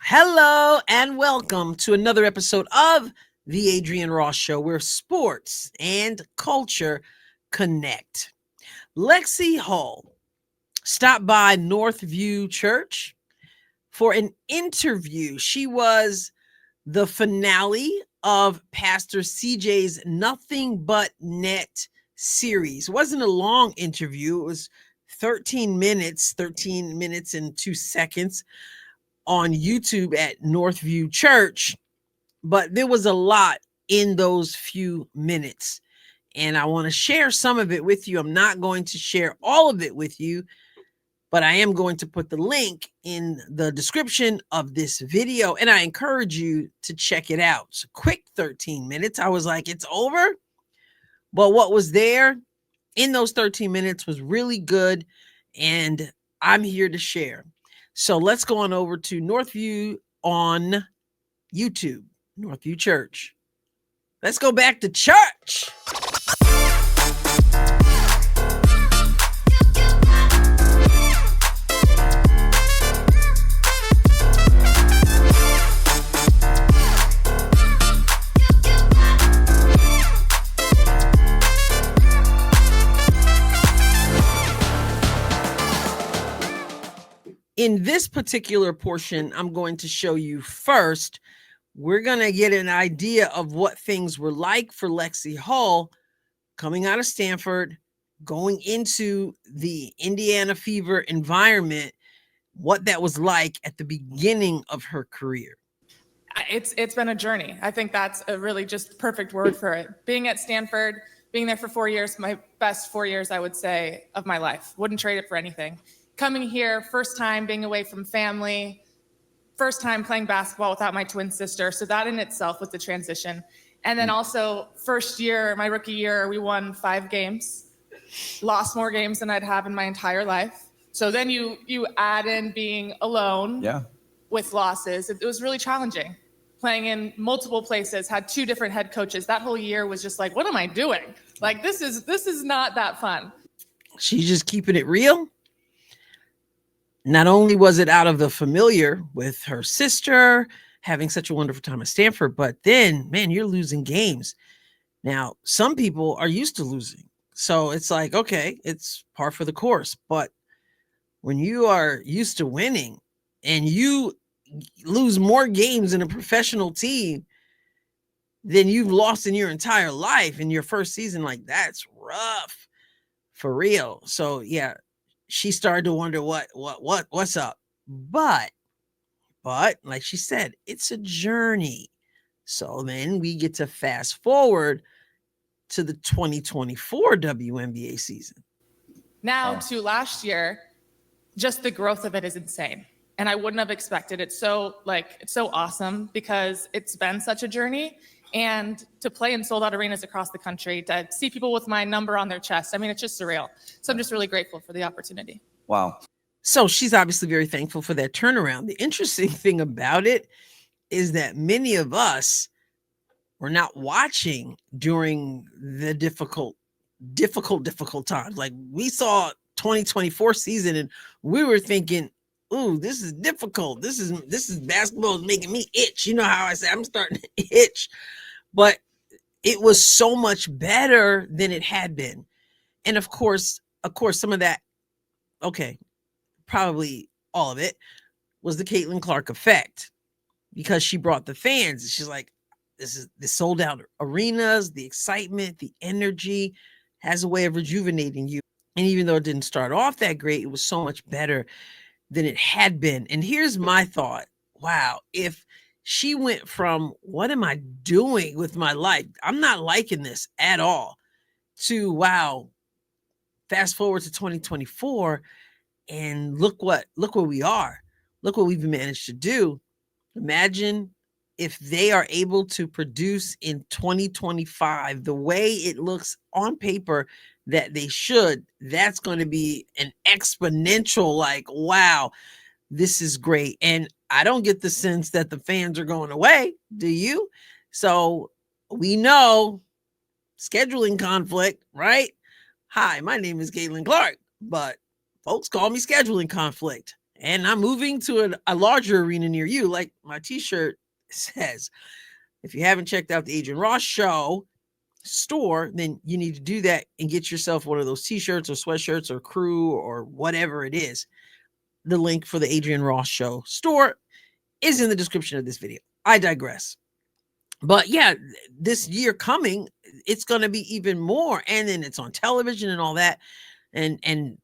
Hello and welcome to another episode of the Adrienne Ross Show, where sports and culture connect. Lexie Hull stopped by Northview Church for an interview. She was the finale of Pastor CJ's Nothing But Net series. It wasn't a long interview. It was 13 minutes and 2 seconds on YouTube at Northview Church, but there was a lot in those few minutes. And I want to share some of it with you. I'm not going to share all of it with you, but I am going to put the link in the description of this video. And I encourage you to check it out. It's a quick 13 minutes. I was like, it's over. But what was there in those 13 minutes was really good. And I'm here to share. So let's go on over to Northview on YouTube, Northview Church. Let's go back to church. In this particular portion, I'm going to show you first, we're going to get an idea of what things were like for Lexie Hull coming out of Stanford, going into the Indiana Fever environment, what that was like at the beginning of her career. It's been a journey. I think that's a really just perfect word for it. Being at Stanford, being there for 4 years, my best 4 years, I would say, of my life. Wouldn't trade it for anything. Coming here, first time being away from family, first time playing basketball without my twin sister. So that in itself was the transition. And then also first year, my rookie year, we won 5 games, lost more games than I'd have in my entire life. So then you add in being alone with losses. It was really challenging. Playing in multiple places, had 2 different head coaches. That whole year was just like, what am I doing? Like, this is not that fun. She's just keeping it real. Not only was it out of the familiar with her sister, having such a wonderful time at Stanford, but then, man, you're losing games. Now, some people are used to losing. So it's like, okay, it's par for the course. But when you are used to winning and you lose more games in a professional team than you've lost in your entire life in your first season, like that's rough for real. So yeah, she started to wonder what's up. But like she said, it's a journey. So then we get to fast forward to the 2024 WNBA season. Now to last year, just the growth of it is insane. And I wouldn't have expected it. It's so awesome because it's been such a journey. And to play in sold out arenas across the country, to see people with my number on their chest, I mean, it's just surreal. So I'm just really grateful for the opportunity. Wow. So she's obviously very thankful for that turnaround. The interesting thing about it is that many of us were not watching during the difficult times. Like we saw 2024 season and we were thinking, ooh, this is difficult. This is basketball is making me itch. You know how I say I'm starting to itch, but it was so much better than it had been. And of course, some of that, okay, probably all of it was the Caitlin Clark effect because she brought the fans. She's like, this is the sold out arenas, the excitement, the energy has a way of rejuvenating you. And even though it didn't start off that great, it was so much better than it had been. And here's my thought. Wow. If she went from what am I doing with my life? I'm not liking this at all to wow. Fast forward to 2024 and look where we are. Look what we've managed to do. Imagine if they are able to produce in 2025 the way it looks on paper that they should, that's going to be an exponential, like, wow, this is great. And I don't get the sense that the fans are going away. Do you? So we know scheduling conflict, right? Hi, my name is Caitlin Clark, but folks call me scheduling conflict. and I'm moving to a larger arena near you. Like my t-shirt says, if you haven't checked out the Adrienne Ross Show store, then you need to do that and get yourself one of those t-shirts or sweatshirts or crew or whatever it is. The link for the Adrienne Ross Show store is in the description of this video. I digress. But yeah, this year coming, it's going to be even more. And then it's on television and all that. And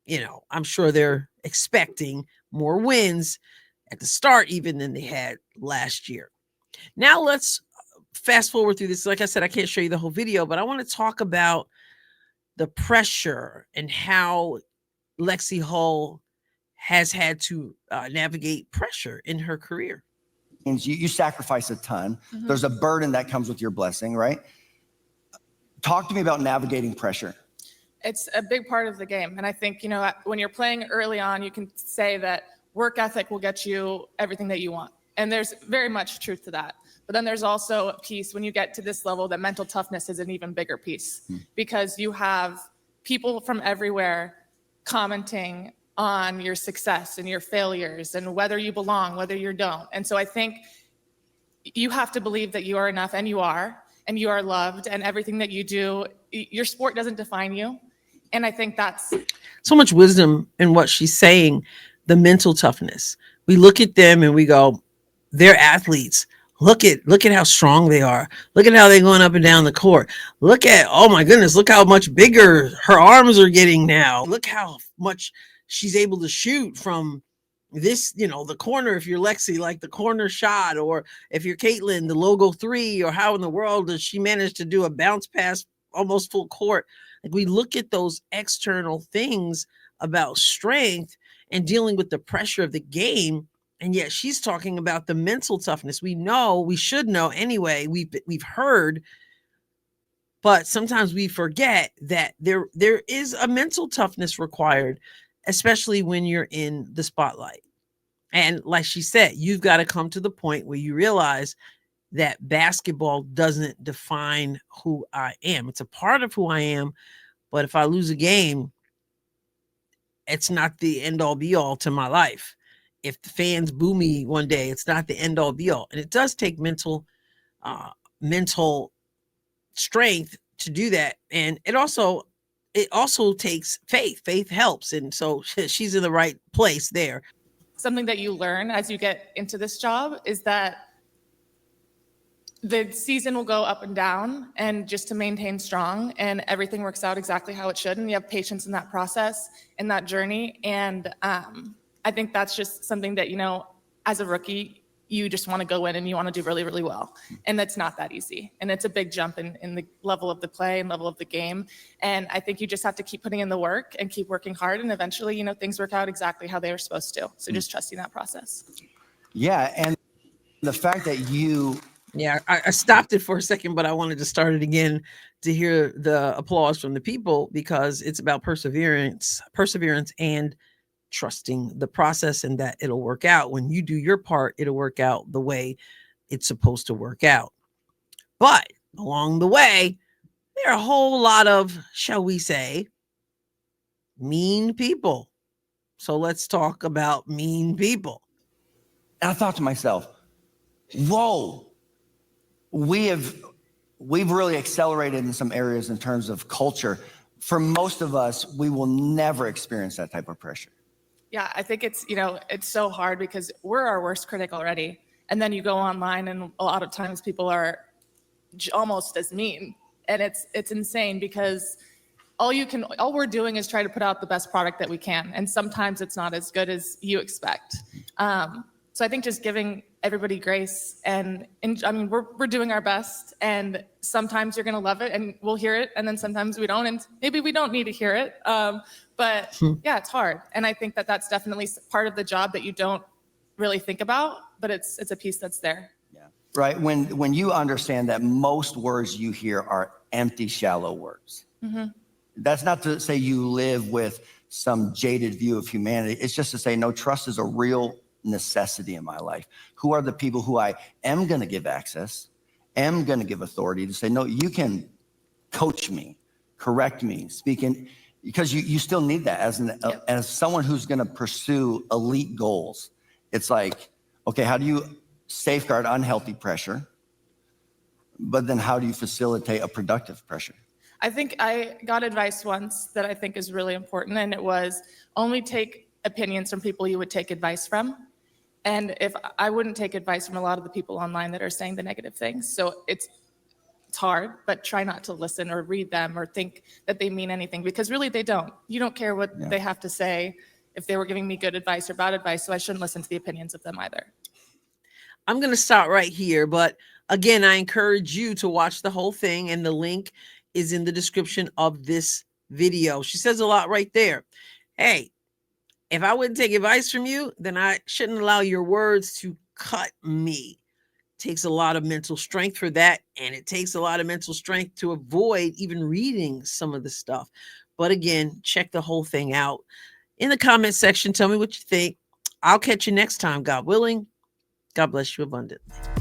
you know, I'm sure they're expecting more wins at the start even than they had last year. Now let's fast forward through this. Like I said, I can't show you the whole video, but I want to talk about the pressure and how Lexie Hull has had to navigate pressure in her career. You sacrifice a ton. Mm-hmm. There's a burden that comes with your blessing, right? Talk to me about navigating pressure. It's a big part of the game. And I think, you know, when you're playing early on, you can say that work ethic will get you everything that you want. And there's very much truth to that. But then there's also a piece when you get to this level that mental toughness is an even bigger piece because you have people from everywhere commenting on your success and your failures and whether you belong, whether you don't. And so I think you have to believe that you are enough, and you are loved, and everything that you do, your sport doesn't define you. And I think that's so much wisdom in what she's saying, the mental toughness. We look at them and we go, they're athletes. Look at how strong they are. Look at how they're going up and down the court. Look at, oh my goodness, look how much bigger her arms are getting now. Look how much she's able to shoot from this, you know, the corner. If you're Lexie, like the corner shot, or if you're Caitlin, the logo 3, or how in the world does she manage to do a bounce pass almost full court? Like we look at those external things about strength and dealing with the pressure of the game. And yet she's talking about the mental toughness. We know, we should know anyway, we've heard, but sometimes we forget that there is a mental toughness required, especially when you're in the spotlight. And like she said, you've got to come to the point where you realize that basketball doesn't define who I am. It's a part of who I am, but if I lose a game, it's not the end all be all to my life. If the fans boo me one day, it's not the end all be all. And it does take mental strength to do that. And it also takes faith. Faith helps. And so she's in the right place there. Something that you learn as you get into this job is that the season will go up and down, and just to maintain strong, and everything works out exactly how it should. And you have patience in that process, in that journey. And I think that's just something that, you know, as a rookie, you just want to go in and you want to do really, really well. And that's not that easy. And it's a big jump in the level of the play and level of the game. And I think you just have to keep putting in the work and keep working hard. And eventually, you know, things work out exactly how they were supposed to. So just trusting that process. Yeah. And the fact that Yeah, I stopped it for a second, but I wanted to start it again to hear the applause from the people, because it's about perseverance and trusting the process, and that it'll work out. When you do your part, it'll work out the way it's supposed to work out. But along the way, there are a whole lot of, shall we say, mean people. So let's talk about mean people. And I thought to myself, whoa, we've really accelerated in some areas in terms of culture. For most of us, we will never experience that type of pressure. Yeah, I think it's, you know, it's so hard because we're our worst critic already. And then you go online and a lot of times people are almost as mean. And it's insane because all we're doing is try to put out the best product that we can. And sometimes it's not as good as you expect. So I think just giving everybody grace and I mean, we're doing our best, and sometimes you're going to love it and we'll hear it. And then sometimes we don't, and maybe we don't need to hear it. But yeah, it's hard. And I think that that's definitely part of the job that you don't really think about, but it's a piece that's there. Yeah. Right. When you understand that most words you hear are empty, shallow words. Mm-hmm. That's not to say you live with some jaded view of humanity. It's just to say, no, trust is a real necessity in my life. Who are the people who I am going to give access, am going to give authority to say, no, you can coach me, correct me, speak in. because you still need that as someone who's going to pursue elite goals. It's like, okay, how do you safeguard unhealthy pressure? But then how do you facilitate a productive pressure? I think I got advice once that I think is really important, and it was only take opinions from people you would take advice from. And if I wouldn't take advice from a lot of the people online that are saying the negative things. So it's hard, but try not to listen or read them or think that they mean anything, because really they don't. You don't care what they have to say if they were giving me good advice or bad advice, so I shouldn't listen to the opinions of them either. I'm going to stop right here, but again, I encourage you to watch the whole thing, and the link is in the description of this video. She says a lot right there. Hey, if I wouldn't take advice from you, then I shouldn't allow your words to cut me. It takes a lot of mental strength for that, and it takes a lot of mental strength to avoid even reading some of the stuff. But again, check the whole thing out. In the comment section, tell me what you think. I'll catch you next time, God willing. God bless you abundantly.